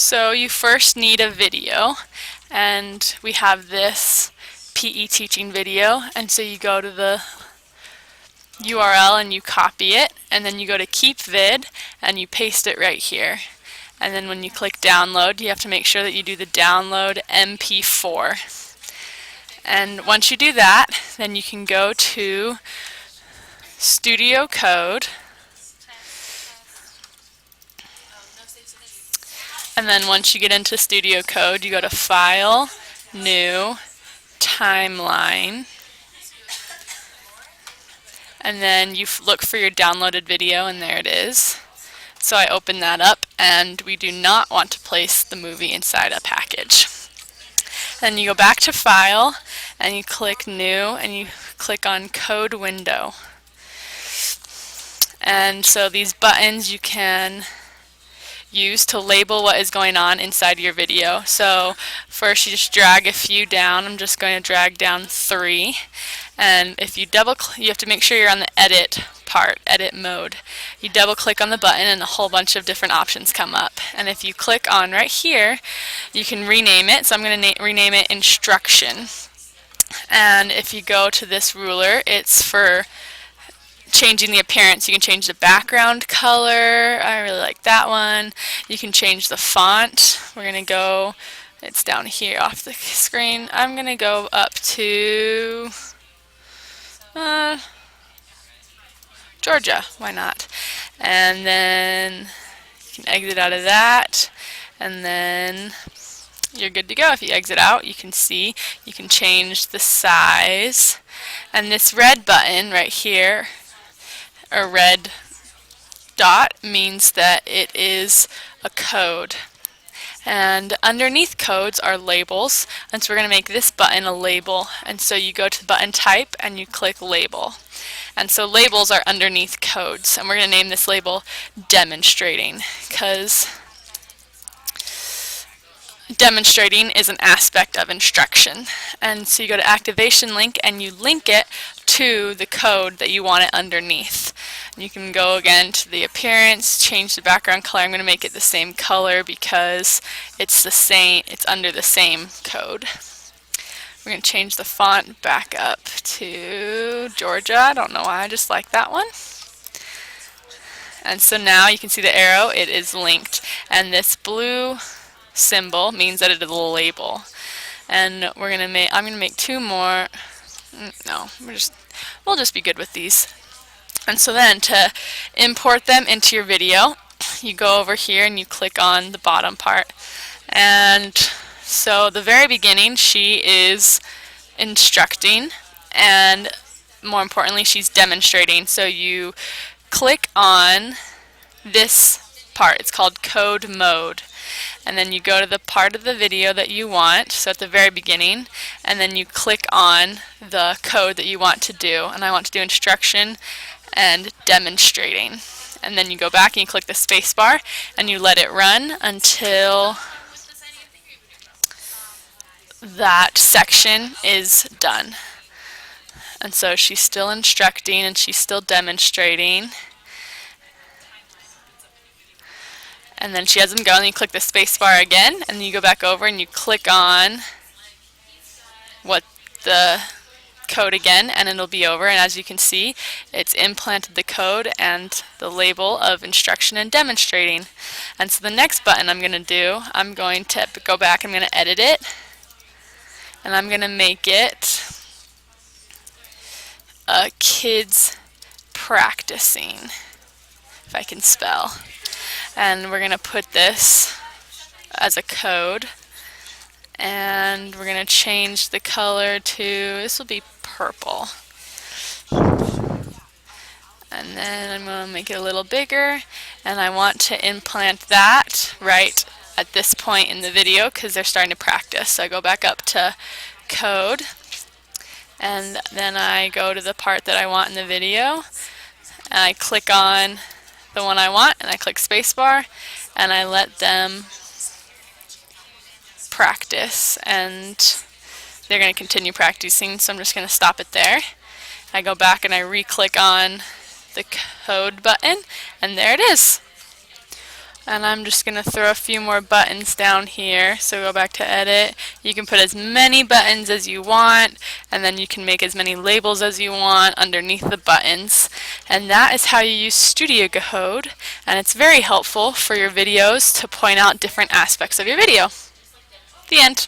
So you first need a video, and we have this PE teaching video, and so you go to the URL and you copy it, and then you go to keep vid and you paste it right here. And then when you click download, you have to make sure that you do the download MP4. And once you do that, then you can go to Studiocode, and then once you get into Studiocode, you go to File, New, Timeline, and then you look for your downloaded video, and there it is. So I open that up, and we do not want to place the movie inside a package. Then you go back to File, and you click New, and you click on Code Window. And so these buttons you can use to label what is going on inside your video. So first you just drag a few down. I'm just going to drag down 3. And if you you have to make sure you're on the edit part, edit mode. You double click on the button and a whole bunch of different options come up. And if you click on right here, you can rename it. So I'm going to rename it Instruction. And if you go to this ruler, it's for changing the appearance. You can change the background color. I really like that one. You can change the font. We're going to go, it's down here off the screen. I'm going to go up to Georgia. Why not? And then you can exit out of that, and then you're good to go. If you exit out, you can see you can change the size. And this red button right here, a red dot, means that it is a code. And underneath codes are labels, and so we're going to make this button a label. And so you go to the button type and you click label. And so labels are underneath codes, and we're going to name this label demonstrating, because demonstrating is an aspect of instruction. And so you go to activation link and you link it to the code that you want it underneath. And you can go again to the appearance, change the background color. I'm going to make it the same color because it's the same, it's under the same code. We're going to change the font back up to Georgia. I don't know why, I just like that one. And so now you can see the arrow, it is linked. And this blue symbol means that it is a label. And we're going to make, I'm going to make 2 more. No, we'll just be good with these. And so then to import them into your video, you go over here and you click on the bottom part. And so the very beginning, she is instructing, and more importantly, she's demonstrating. So you click on this part. It's called code mode. And then you go to the part of the video that you want, so at the very beginning, and then you click on the code that you want to do. And I want to do instruction and demonstrating. And then you go back and you click the space bar and you let it run until that section is done. And so she's still instructing and she's still demonstrating. And then she has them go, and you click the space bar again, and then you go back over and you click on what the code again, and it'll be over. And as you can see, it's implanted the code and the label of instruction and demonstrating. And so the next button I'm going to do, I'm going to go back, I'm going to edit it, and I'm going to make it kids practicing, if I can spell. And we're going to put this as a code, and we're going to change the color to, this will be purple. And then I'm going to make it a little bigger, and I want to implant that right at this point in the video because they're starting to practice. So I go back up to code, and then I go to the part that I want in the video, and I click on the one I want, and I click spacebar, and I let them practice, and they're going to continue practicing, so I'm just going to stop it there. I go back and I re-click on the code button, and there it is. And I'm just going to throw a few more buttons down here. So go back to edit. You can put as many buttons as you want, and then you can make as many labels as you want underneath the buttons. And that is how you use Studiocode, and it's very helpful for your videos to point out different aspects of your video. The end.